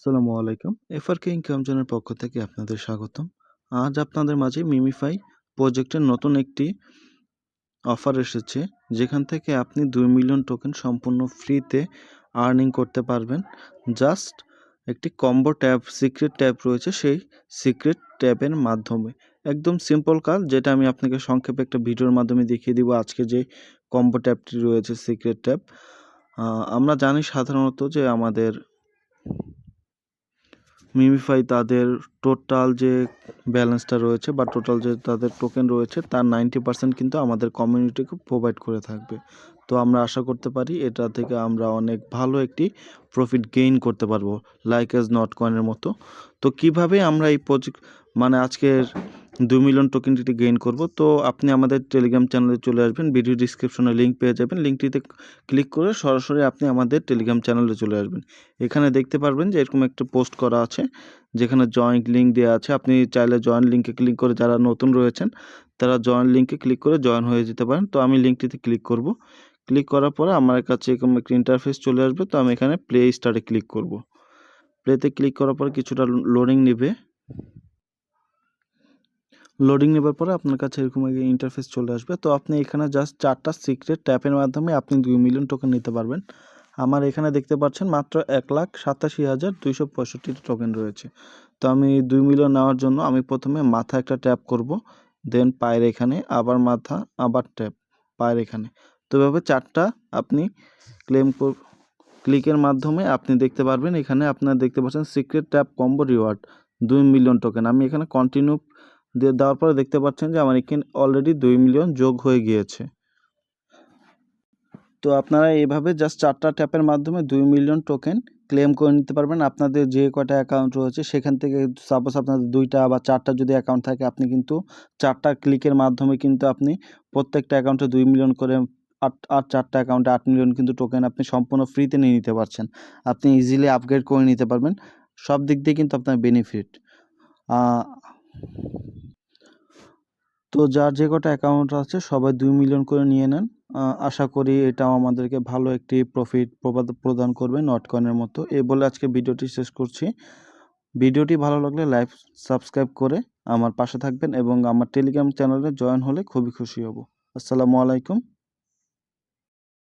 আসসালামু আলাইকুম। এফআরকে ইনকাম জোনের পক্ষ থেকে আপনাদের স্বাগতম। আজ আপনাদের মাঝে মিমিফাই প্রজেক্টের নতুন একটি অফার এসেছে, যেখান থেকে আপনি 2 মিলিয়ন টোকেন সম্পূর্ণ ফ্রিতে আর্নিং করতে পারবেন। জাস্ট একটি কম্বো ট্যাব, সিক্রেট ট্যাব রয়েছে, সেই সিক্রেট ট্যাবের মাধ্যমে। একদম সিম্পল কাজ, যেটা আমি আপনাকে সংক্ষেপে একটা ভিডিওর মাধ্যমে দেখিয়ে দিব। আজকে যে কম্বো ট্যাবটি রয়েছে, সিক্রেট ট্যাব, আমরা জানি সাধারণত যে আমাদের মিমিফাই তাদের টোটাল যে ব্যালেন্সটা রয়েছে বা টোটাল যে তাদের টোকেন রয়েছে তার 90% কিন্তু আমাদের কমিউনিটিকে প্রোভাইড করে থাকবে। তো আমরা আশা করতে পারি এটা থেকে আমরা অনেক ভালো একটি প্রফিট গেইন করতে পারবো, লাইক এজ নট কয়েনের মতো। তো কিভাবে আমরা এই প্রজেক্ট আজকের 2 মিলিয়ন টোকেনটি গেইন করব, তো আপনি আমাদের টেলিগ্রাম চ্যানেলে চলে আসবেন। ভিডিও ডিসক্রিপশনে লিঙ্ক পেয়ে যাবেন, লিঙ্কটিতে ক্লিক করে সরাসরি আপনি আমাদের টেলিগ্রাম চ্যানেলে চলে আসবেন। এখানে দেখতে পারবেন যে এরকম একটা পোস্ট করা আছে, যেখানে জয়েন্ট লিঙ্ক দেওয়া আছে। আপনি চাইলে জয়েন্ট লিঙ্কে ক্লিক করে, যারা নতুন রয়েছেন তারা জয়েন্ট লিঙ্কে ক্লিক করে জয়েন হয়ে যেতে পারেন। তো আমি লিঙ্কটিতে ক্লিক করব। ক্লিক করার পরে আমার কাছে এরকম একটা ইন্টারফেস চলে আসবে। তো আমি এখানে প্লে স্টারে ক্লিক করব। প্লেতে ক্লিক করার পরে কিছুটা লোডিং নেবে। লোডিং নেবার পরে আপনার কাছে এরকম একটা ইন্টারফেস চলে আসবে। তো আপনি এখানে জাস্ট 4টা সিক্রেট ট্যাপের মাধ্যমে আপনি 2 মিলিয়ন টোকেন নিতে পারবেন। আমার এখানে দেখতে পাচ্ছেন মাত্র 1,87,265 টোকেন রয়েছে। তো আমি 2 মিলিয়ন নেওয়ার জন্য আমি প্রথমে মাথা একটা ট্যাপ করব, দেন পায়ের এখানে, আবার মাথা, আবার ট্যাপ, পায়ের এখানে। তো এভাবে 4টা আপনি ক্লিকের মাধ্যমে আপনি দেখতে পারবেন। এখানে আপনারা দেখতে পাচ্ছেন secret tap combo reward 2 million token. আমি এখানে কন্টিনিউ দিয়ে দেওয়ার পরে দেখতে পাচ্ছেন যে আমার এখানে অলরেডি 2 মিলিয়ন যোগ হয়ে গিয়েছে। তো আপনারা এইভাবে জাস্ট 4টা ট্যাপের মাধ্যমে 2 মিলিয়ন টোকেন ক্লেম করে নিতে পারবেন। আপনাদের যে কয়টা অ্যাকাউন্ট রয়েছে সেখান থেকে, সাপোজ আপনাদের 2টা বা 4টা যদি অ্যাকাউন্ট থাকে, আপনি কিন্তু 4টা ক্লিকের মাধ্যমে কিন্তু আপনি প্রত্যেকটা অ্যাকাউন্টে 2 মিলিয়ন করে 4টা অ্যাকাউন্টে 8 মিলিয়ন কিন্তু টোকেন আপনি সম্পূর্ণ ফ্রিতে নিয়ে নিতে পারছেন। আপনি ইজিলি আপগ্রেড করে নিতে পারবেন। সব দিক দিয়ে কিন্তু আপনার বেনিফিট। তো যার যে কটা অ্যাকাউন্ট আছে সবাই 2 মিলিয়ন করে নিয়ে নেন। আশা করি এটাও আমাদেরকে ভালো একটি প্রফিট প্রদান করবে নট কয়েনের মতো। এই বলে আজকে ভিডিওটি শেষ করছি। ভিডিওটি ভালো লাগলে লাইক, সাবস্ক্রাইব করে আমার পাশে থাকবেন এবং আমার টেলিগ্রাম চ্যানেলে জয়েন হলে খুবই খুশি হব। আসসালামু আলাইকুম।